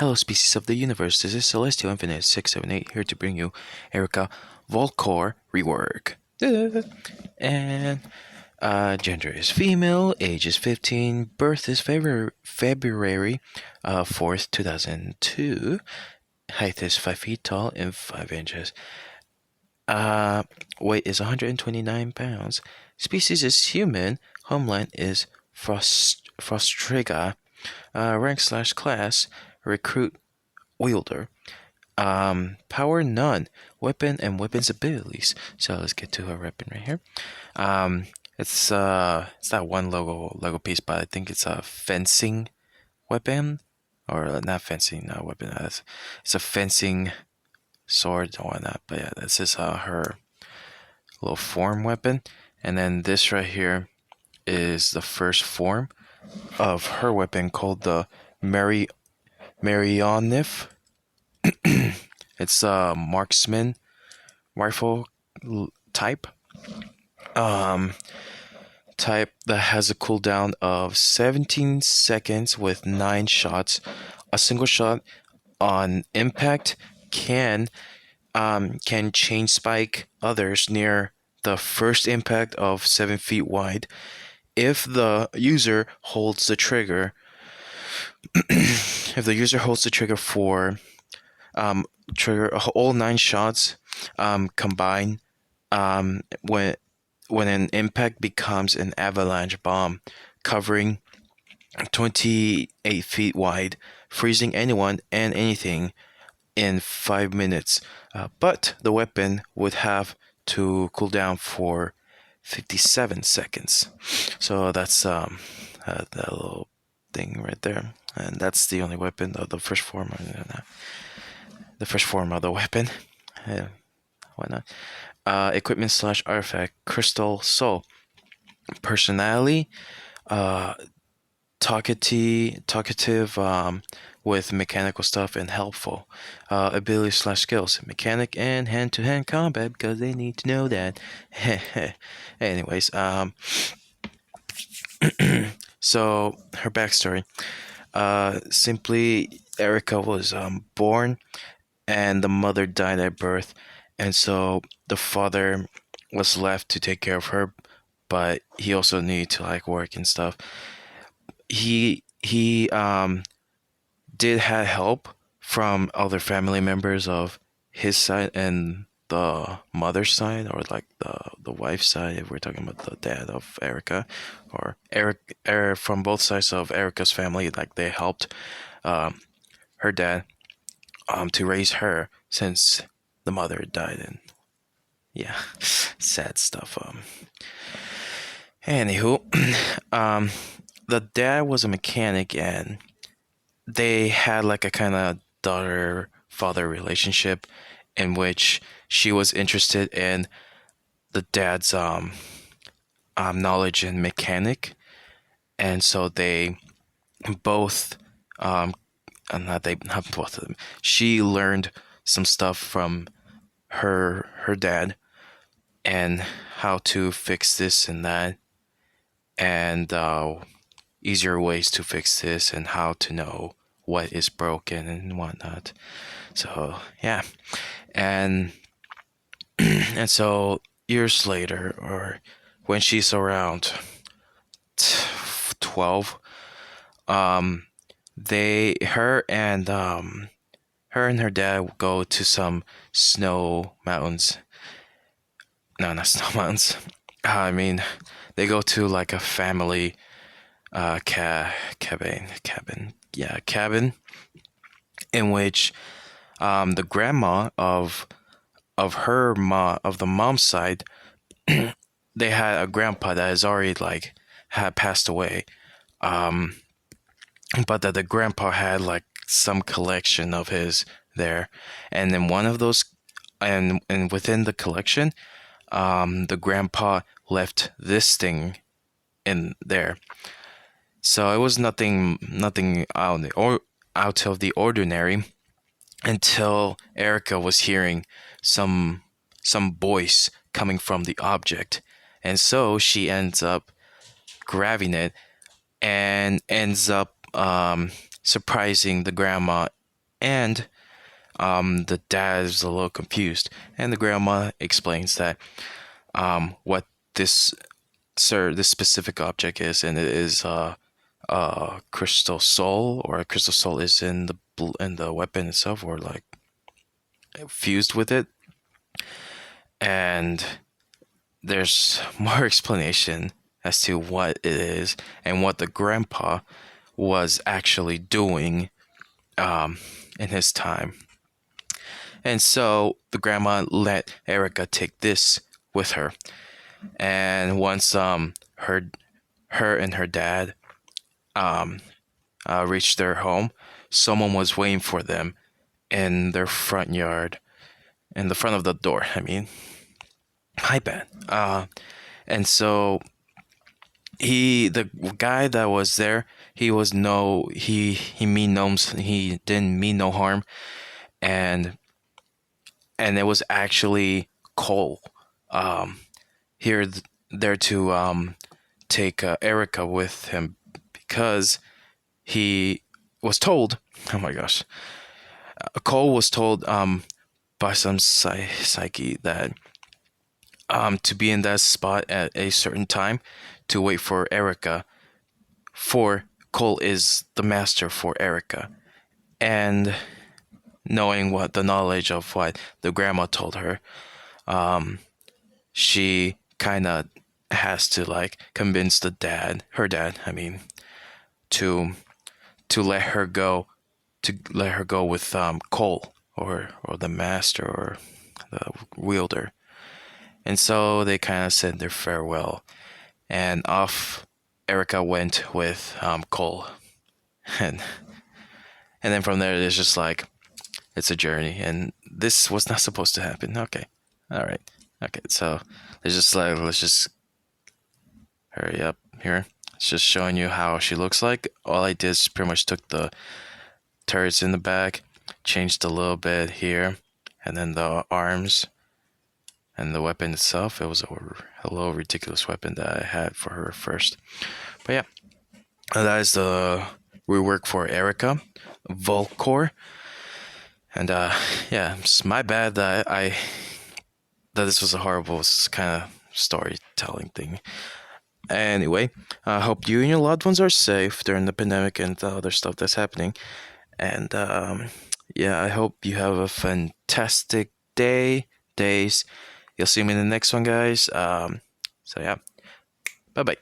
Hello, species of the universe. This is Celestial Infinite 678 here to bring you Erika Vohlkore Rework. And gender is female, age is 15, birth is February 4th, 2002. Height is 5 feet tall and 5 inches. Weight is 129 pounds. Species is human. Homeland is Frostriga. Rank/class recruit wielder. Power none. Weapon and weapons abilities. So let's get to our weapon right here. It's that one Lego piece, but I think it's a fencing weapon, or not fencing weapon. It's a fencing sword or whatnot. But yeah, this is her little form weapon, and then this right here is the first form of her weapon called the Marionif. It's a marksman rifle type. Type that has a cooldown of 17 seconds with 9 shots. A single shot on impact can chain spike others near the first impact of 7 feet wide. If the user holds the trigger, for all 9 shots combine, when an impact becomes an avalanche bomb covering 28 feet wide, freezing anyone and anything in 5 minutes. But the weapon would have to cool down for 57 seconds. So that's that little thing right there, and that's the only weapon of the first form. The first form of the weapon. Why not? Equipment/artifact: Crystal Soul. Personality: talkative, with mechanical stuff and helpful. Ability/skills: mechanic and hand-to-hand combat, because they need to know that. Anyways, so her backstory. Simply, Erika was born, and the mother died at birth, and so the father was left to take care of her, but he also needed to work and stuff. He did have help from other family members of his side and the mother's side, or the wife's side, if we're talking about the dad of Erika, or from both sides of Erika's family. They helped her dad to raise her, since the mother died. And yeah, sad stuff. Anywho, the dad was a mechanic, and they had a kind of daughter-father relationship, in which she was interested in the dad's knowledge in mechanic, and so they both not both of them. She learned some stuff from her dad, and how to fix this and that, and easier ways to fix this, and how to know what is broken and whatnot. So yeah, and so years later, or when she's around 12, her and her dad go to some snow mountains. No, not snow mountains. I mean, they go to a family cabin, in which the grandma of the mom's side, they had a grandpa that has already had passed away, but that the grandpa had some collection of his there, and then one of those, and within the collection, the grandpa left this thing in there. So it was nothing out of the ordinary, until Erika was hearing some voice coming from the object, and so she ends up grabbing it, and ends up surprising the grandma And the dad is a little confused, and the grandma explains that what this this specific object is, and it is a crystal soul, or a crystal soul is in the weapon itself, or like fused with it. And there's more explanation as to what it is and what the grandpa was actually doing in his time. And so the grandma let Erika take this with her. And once her and her dad reached their home, someone was waiting for them in their front yard, in the front of the door. I mean, my bad. And so the guy that was there, he didn't mean no harm, and it was actually Cole, there to take Erika with him, because he was told, oh my gosh, Cole was told by some psyche that to be in that spot at a certain time to wait for Erika, for Cole is the master for Erika. And knowing what the knowledge of what the grandma told her, she kind of has to like convince her dad, I mean, to let her go, with Cole, or the master, or the wielder. And so they kind of said their farewell, and off Erika went with Cole, and then from there it's just like, it's a journey, and this was not supposed to happen. Okay, all right, okay. So it's just like, let's just hurry up here. It's just showing you how she looks like. All I did is pretty much took the turrets in the back, changed a little bit here, and then the arms and the weapon itself. It was a little ridiculous weapon that I had for her first. But yeah, that is the rework for Erika, Vohlkore. And yeah, it's my bad that that this was a horrible kind of storytelling thing. Anyway, I hope you and your loved ones are safe during the pandemic and the other stuff that's happening. And yeah, I hope you have a fantastic days. You'll see me in the next one, guys. So yeah, bye bye.